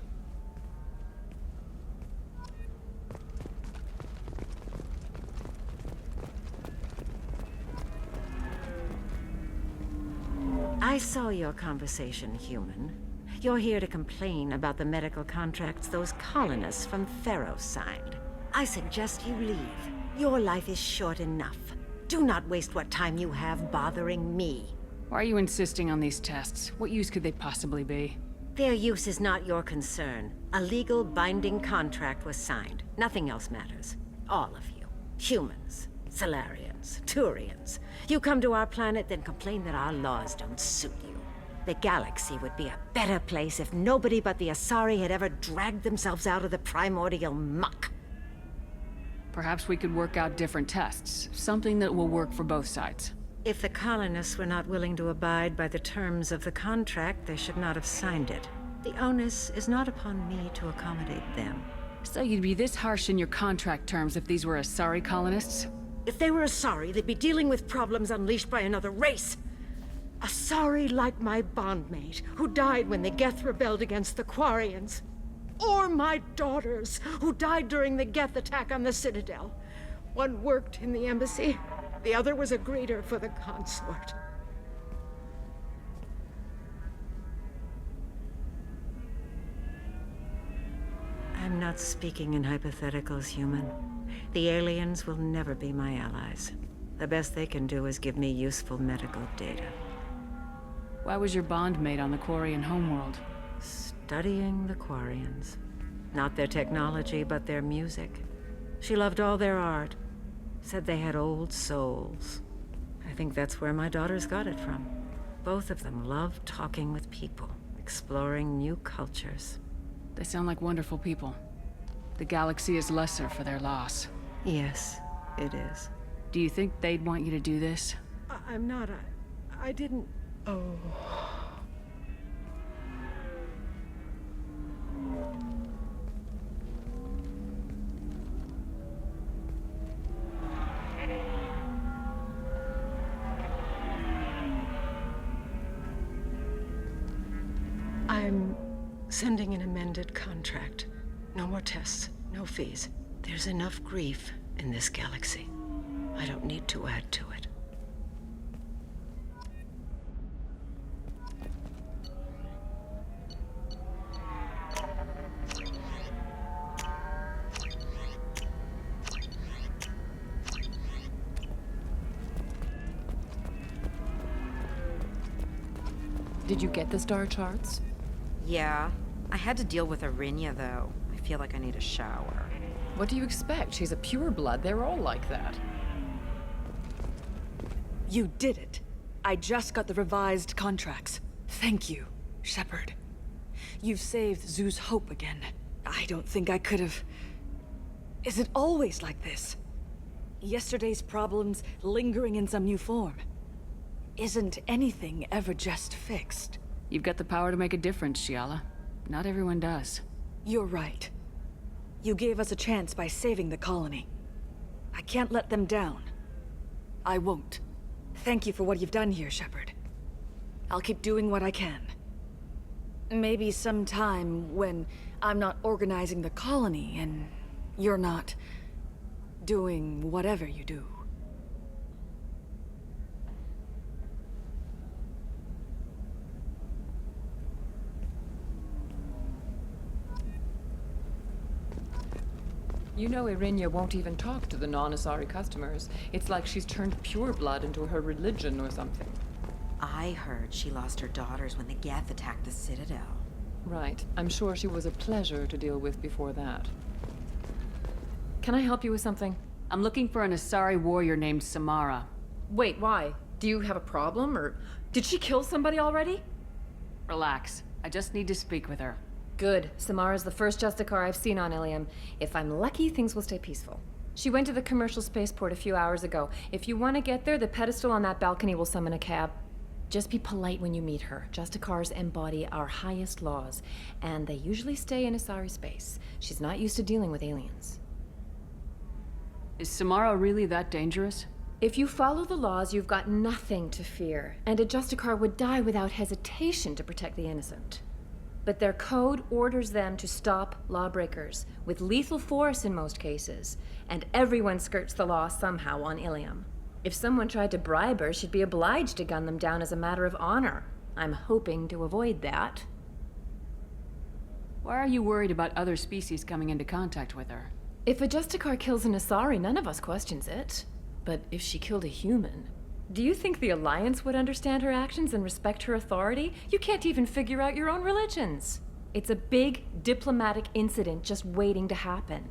I saw your conversation, human. You're here to complain about the medical contracts those colonists from Pharos signed. I suggest you leave. Your life is short enough. Do not waste what time you have bothering me. Why are you insisting on these tests? What use could they possibly be? Their use is not your concern. A legal binding contract was signed. Nothing else matters. All of you. Humans, Solarians, Turians. You come to our planet, then complain that our laws don't suit you. The galaxy would be a better place if nobody but the Asari had ever dragged themselves out of the primordial muck. Perhaps we could work out different tests. Something that will work for both sides. If the colonists were not willing to abide by the terms of the contract, they should not have signed it. The onus is not upon me to accommodate them. So you'd be this harsh in your contract terms if these were Asari colonists? If they were Asari, they'd be dealing with problems unleashed by another race. Asari like my bondmate, who died when the Geth rebelled against the Quarians. Or my daughters, who died during the Geth attack on the Citadel. One worked in the embassy, the other was a greeter for the consort. I'm not speaking in hypotheticals, human. The aliens will never be my allies. The best they can do is give me useful medical data. Why was your bondmate on the Quarian homeworld? Studying the Quarians. Not their technology, but their music. She loved all their art. Said they had old souls. I think that's where my daughters got it from. Both of them loved talking with people, exploring new cultures. They sound like wonderful people. The galaxy is lesser for their loss. Yes, it is. Do you think they'd want you to do this? I'm not. I didn't... Oh... sending an amended contract. No more tests, no fees. There's enough grief in this galaxy. I don't need to add to it. Did you get the star charts? Yeah. I had to deal with Arinya, though. I feel like I need a shower. What do you expect? She's a pureblood. They're all like that. You did it. I just got the revised contracts. Thank you, Shepard. You've saved Zoo's hope again. I don't think I could have... Is it always like this? Yesterday's problems lingering in some new form. Isn't anything ever just fixed? You've got the power to make a difference, Shiala. Not everyone does. You're right. You gave us a chance by saving the colony. I can't let them down. I won't. Thank you for what you've done here, Shepard. I'll keep doing what I can. Maybe sometime when I'm not organizing the colony and you're not doing whatever you do. You know Irinya won't even talk to the non-Asari customers. It's like she's turned pureblood into her religion or something. I heard she lost her daughters when the Geth attacked the Citadel. Right. I'm sure she was a pleasure to deal with before that. Can I help you with something? I'm looking for an Asari warrior named Samara. Wait, why? Do you have a problem, or did she kill somebody already? Relax. I just need to speak with her. Good. Samara's the first Justicar I've seen on Ilium. If I'm lucky, things will stay peaceful. She went to the commercial spaceport a few hours ago. If you want to get there, the pedestal on that balcony will summon a cab. Just be polite when you meet her. Justicars embody our highest laws, and they usually stay in Asari space. She's not used to dealing with aliens. Is Samara really that dangerous? If you follow the laws, you've got nothing to fear, and a Justicar would die without hesitation to protect the innocent. But their code orders them to stop lawbreakers, with lethal force in most cases, and everyone skirts the law somehow on Ilium. If someone tried to bribe her, she'd be obliged to gun them down as a matter of honor. I'm hoping to avoid that. Why are you worried about other species coming into contact with her? If a Justicar kills an Asari, none of us questions it. But if she killed a human... Do you think the Alliance would understand her actions and respect her authority? You can't even figure out your own religions. It's a big diplomatic incident just waiting to happen.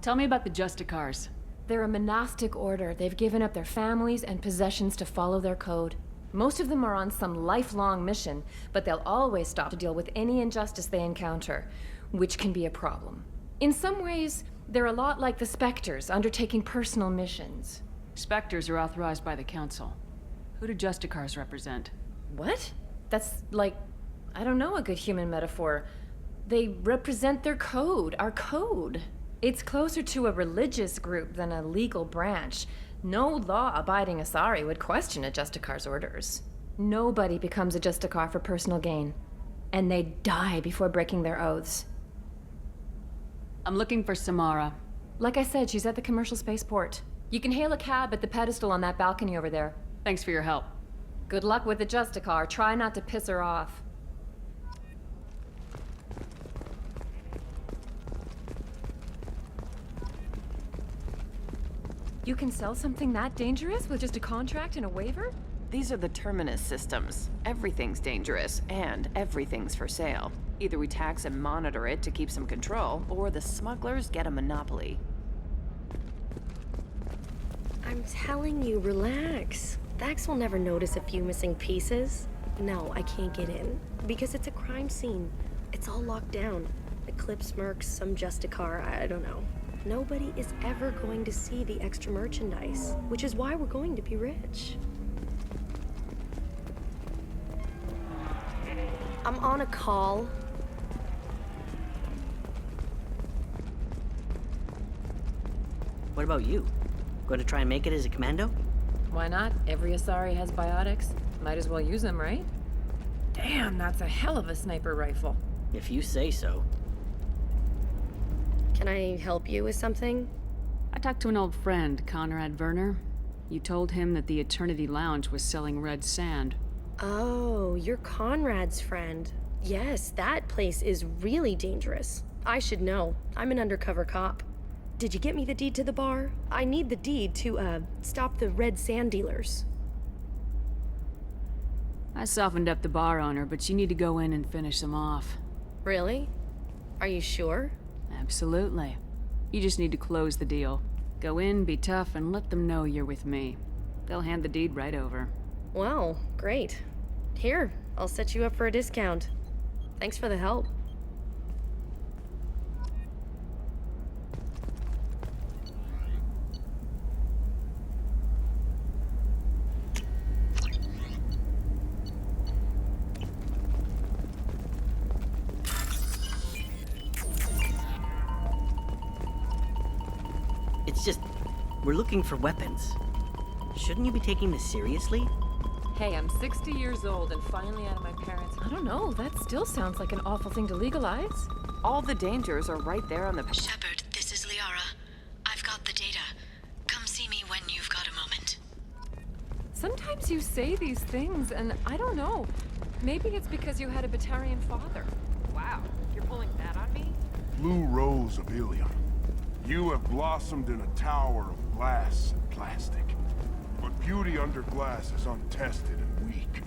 Tell me about the Justicars. They're a monastic order. They've given up their families and possessions to follow their code. Most of them are on some lifelong mission, but they'll always stop to deal with any injustice they encounter, which can be a problem. In some ways, they're a lot like the Spectres, undertaking personal missions. Spectres are authorized by the Council. Who do Justicars represent? What? That's like, I don't know a good human metaphor. They represent their code, our code. It's closer to a religious group than a legal branch. No law-abiding Asari would question a Justicar's orders. Nobody becomes a Justicar for personal gain. And they die before breaking their oaths. I'm looking for Samara. Like I said, she's at the commercial spaceport. You can hail a cab at the pedestal on that balcony over there. Thanks for your help. Good luck with the Justicar. Try not to piss her off. You can sell something that dangerous with just a contract and a waiver? These are the Terminus systems. Everything's dangerous, and everything's for sale. Either we tax and monitor it to keep some control, or the smugglers get a monopoly. I'm telling you, relax. Vax will never notice a few missing pieces. No, I can't get in, because it's a crime scene. It's all locked down. Eclipse mercs, some Justicar, I don't know. Nobody is ever going to see the extra merchandise, which is why we're going to be rich. I'm on a call. What about you? Going to try and make it as a commando? Why not? Every Asari has biotics. Might as well use them, right? Damn, that's a hell of a sniper rifle. If you say so. Can I help you with something? I talked to an old friend, Conrad Werner. You told him that the Eternity Lounge was selling red sand. Oh, you're Conrad's friend. Yes, that place is really dangerous. I should know. I'm an undercover cop. Did you get me the deed to the bar? I need the deed to, stop the red sand dealers. I softened up the bar owner, but you need to go in and finish them off. Really? Are you sure? Absolutely. You just need to close the deal. Go in, be tough, and let them know you're with me. They'll hand the deed right over. Wow, great. Here, I'll set you up for a discount. Thanks for the help. It's just, we're looking for weapons. Shouldn't you be taking this seriously? Hey, I'm 60 years old and finally out of my parents'. I don't know, that still sounds like an awful thing to legalize. All the dangers are right there on the. Shepard, this is Liara. I've got the data. Come see me when you've got a moment. Sometimes you say these things, and I don't know. Maybe it's because you had a Batarian father. Wow, you're pulling that on me? Blue Rose of Ilium. You have blossomed in a tower of glass and plastic. But beauty under glass is untested and weak.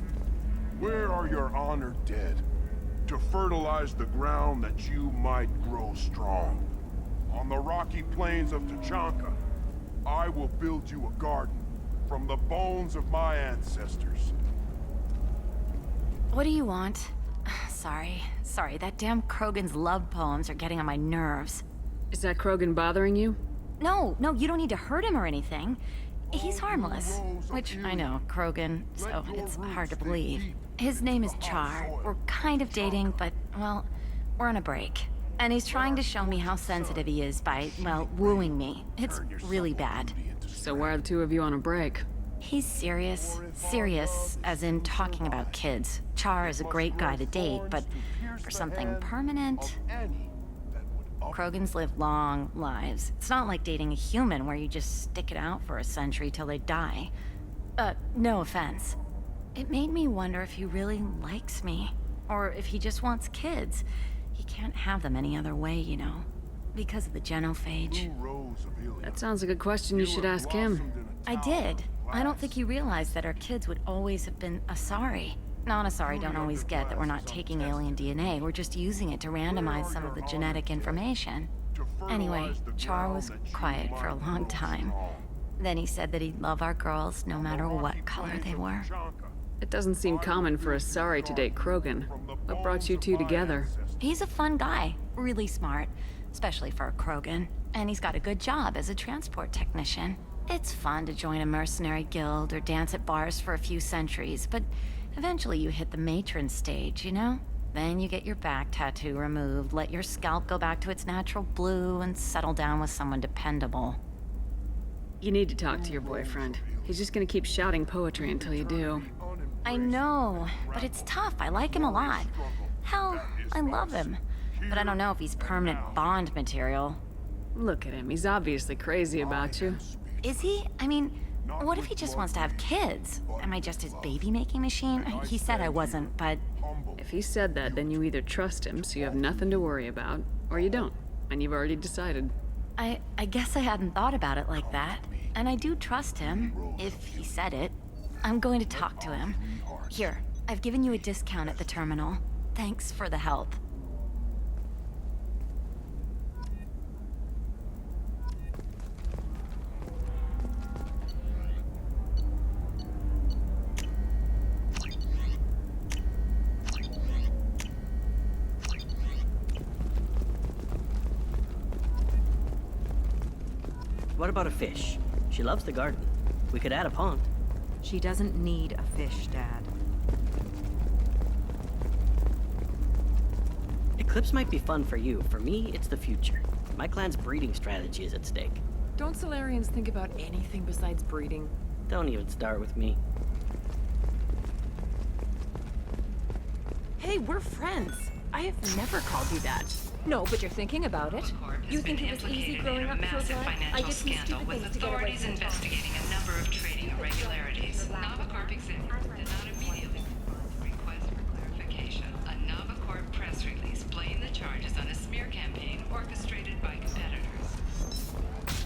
Where are your honored dead? To fertilize the ground that you might grow strong. On the rocky plains of Tachanka, I will build you a garden from the bones of my ancestors. What do you want? Sorry, that damn Krogan's love poems are getting on my nerves. Is that Krogan bothering you? No, you don't need to hurt him or anything. He's harmless. Which, I know, Krogan, so it's hard to believe. His name is Char. We're kind of dating, but, well, we're on a break. And he's trying to show me how sensitive he is by, well, wooing me. It's really bad. So why are the two of you on a break? He's serious. Serious, as in talking about kids. Char is a great guy to date, but for something permanent... Krogans live long lives. It's not like dating a human where you just stick it out for a century till they die. No offense. It made me wonder if he really likes me. Or if he just wants kids. He can't have them any other way, you know. Because of the genophage. That sounds like a question you should ask him. I did. I don't think he realized that our kids would always have been Asari. Non-Asari don't always get that we're not taking alien DNA, we're just using it to randomize some of the genetic information. Anyway, Char was quiet for a long time. Then he said that he'd love our girls no matter what color they were. It doesn't seem common for Asari to date Krogan. What brought you two together? He's a fun guy, really smart, especially for a Krogan. And he's got a good job as a transport technician. It's fun to join a mercenary guild or dance at bars for a few centuries, but eventually you hit the matron stage, you know? Then you get your back tattoo removed, let your scalp go back to its natural blue, and settle down with someone dependable. You need to talk to your boyfriend. He's just gonna keep shouting poetry until you do. I know, but it's tough. I like him a lot. Hell, I love him. But I don't know if he's permanent Bond material. Look at him. He's obviously crazy about you. Is he? I mean, what if he just wants to have kids? Am I just his baby-making machine? He said I wasn't, but... If he said that, then you either trust him, so you have nothing to worry about, or you don't, and you've already decided. I guess I hadn't thought about it like that. And I do trust him, if he said it. I'm going to talk to him. Here, I've given you a discount at the terminal. Thanks for the help. What about a fish? She loves the garden. We could add a pond. She doesn't need a fish, Dad. Eclipse might be fun for you. For me, it's the future. My clan's breeding strategy is at stake. Don't Solarians think about anything besides breeding? Don't even start with me. Hey, we're friends. I have never called you that. No, but you're thinking about it. You think it was easy growing up so massive glad? I financial did some scandal stupid with things to get away authorities from the law. investigating a number of trading irregularities. Novacorp executives did not immediately respond to requests for clarification. A Novacorp press release blamed the charges on a smear campaign orchestrated by competitors.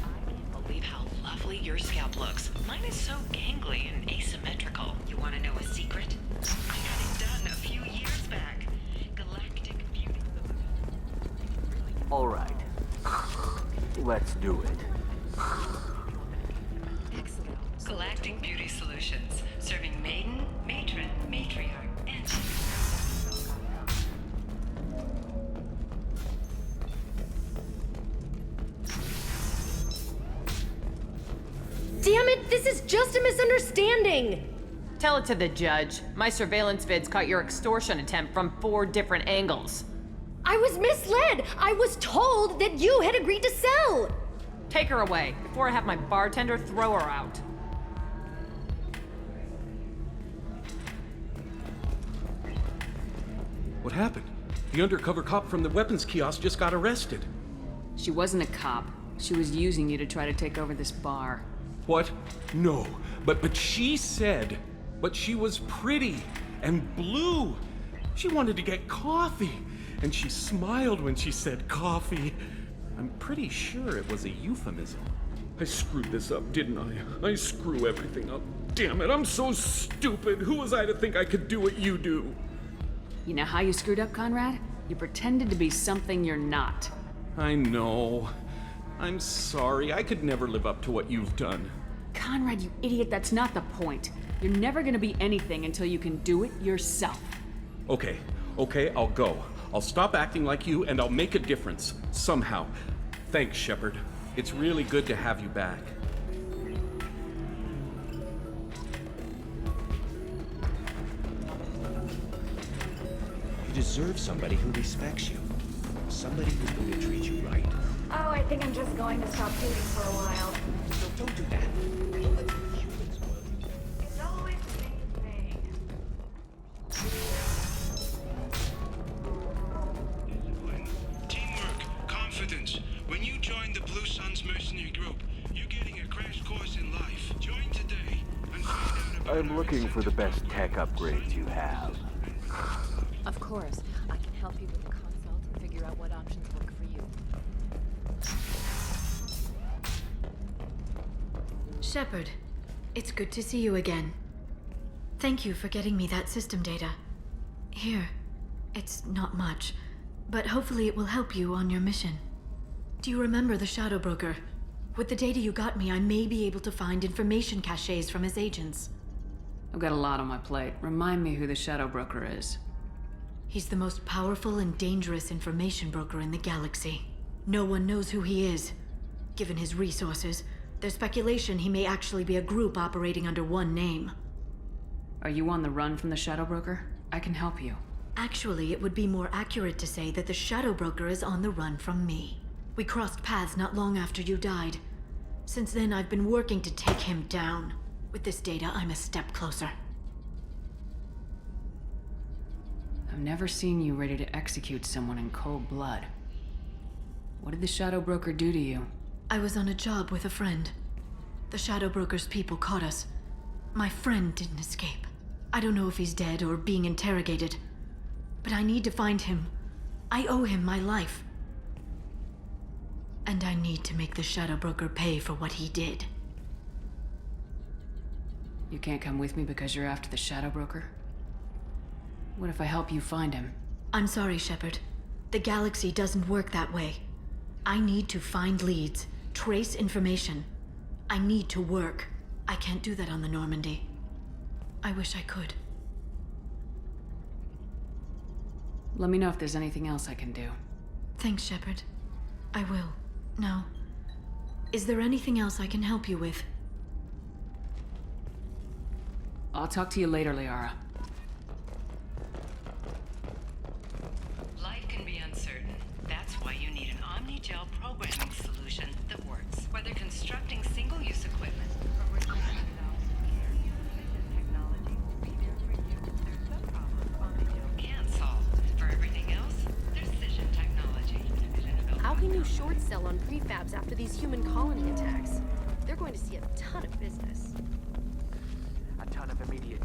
I can't believe how lovely your scalp looks. Mine is so gangly and asymmetrical. You want to know a secret? I had it done a few years back. Galactic beauty. All right. Let's do it. Excellent. Galactic Beauty Solutions, serving maiden, matron, matriarch, and... Damn it, this is just a misunderstanding! Tell it to the judge. My surveillance vids caught your extortion attempt from 4 different angles. I was misled! I was told that you had agreed to sell! Take her away, before I have my bartender throw her out. What happened? The undercover cop from the weapons kiosk just got arrested. She wasn't a cop. She was using you to try to take over this bar. What? No. But she said, but she was pretty and blue. She wanted to get coffee, and she smiled when she said coffee. I'm pretty sure it was a euphemism. I screwed this up, didn't I? I screw everything up. Damn it, I'm so stupid. Who was I to think I could do what you do? You know how you screwed up, Conrad? You pretended to be something you're not. I know. I'm sorry. I could never live up to what you've done. Conrad, you idiot, that's not the point. You're never gonna be anything until you can do it yourself. Okay, I'll go. I'll stop acting like you, and I'll make a difference. Somehow. Thanks, Shepard. It's really good to have you back. You deserve somebody who respects you. Somebody who's going to treat you right. Oh, I think I'm just going to stop shooting for a while. No, don't do that. Don't let the humans spoil you. It's always the same thing. Teamwork, confidence. When you join the Blue Suns mercenary group, you're getting a crash course in life. Join today and find out about I'm looking for the best tech upgrades you have. Of course. I can help you with the consult and figure out what options work for you. Shepard, it's good to see you again. Thank you for getting me that system data. Here, it's not much, but hopefully it will help you on your mission. Do you remember the Shadow Broker? With the data you got me, I may be able to find information caches from his agents. I've got a lot on my plate. Remind me who the Shadow Broker is. He's the most powerful and dangerous information broker in the galaxy. No one knows who he is. Given his resources, there's speculation he may actually be a group operating under one name. Are you on the run from the Shadow Broker? I can help you. Actually, it would be more accurate to say that the Shadow Broker is on the run from me. We crossed paths not long after you died. Since then, I've been working to take him down. With this data, I'm a step closer. I've never seen you ready to execute someone in cold blood. What did the Shadow Broker do to you? I was on a job with a friend. The Shadow Broker's people caught us. My friend didn't escape. I don't know if he's dead or being interrogated. But I need to find him. I owe him my life. And I need to make the Shadow Broker pay for what he did. You can't come with me because you're after the Shadow Broker? What if I help you find him? I'm sorry, Shepard. The galaxy doesn't work that way. I need to find leads, trace information. I need to work. I can't do that on the Normandy. I wish I could. Let me know if there's anything else I can do. Thanks, Shepard. I will. Now, is there anything else I can help you with? I'll talk to you later, Liara. Life can be uncertain. That's why you need an Omni-Gel programming solution that works. Whether constructing single-use equipment or requiring technology will be there for you. There's no problem Omni-Gel can't solve. For everything else, sell on prefabs after these human colony attacks. They're going to see a ton of business. A ton of immediate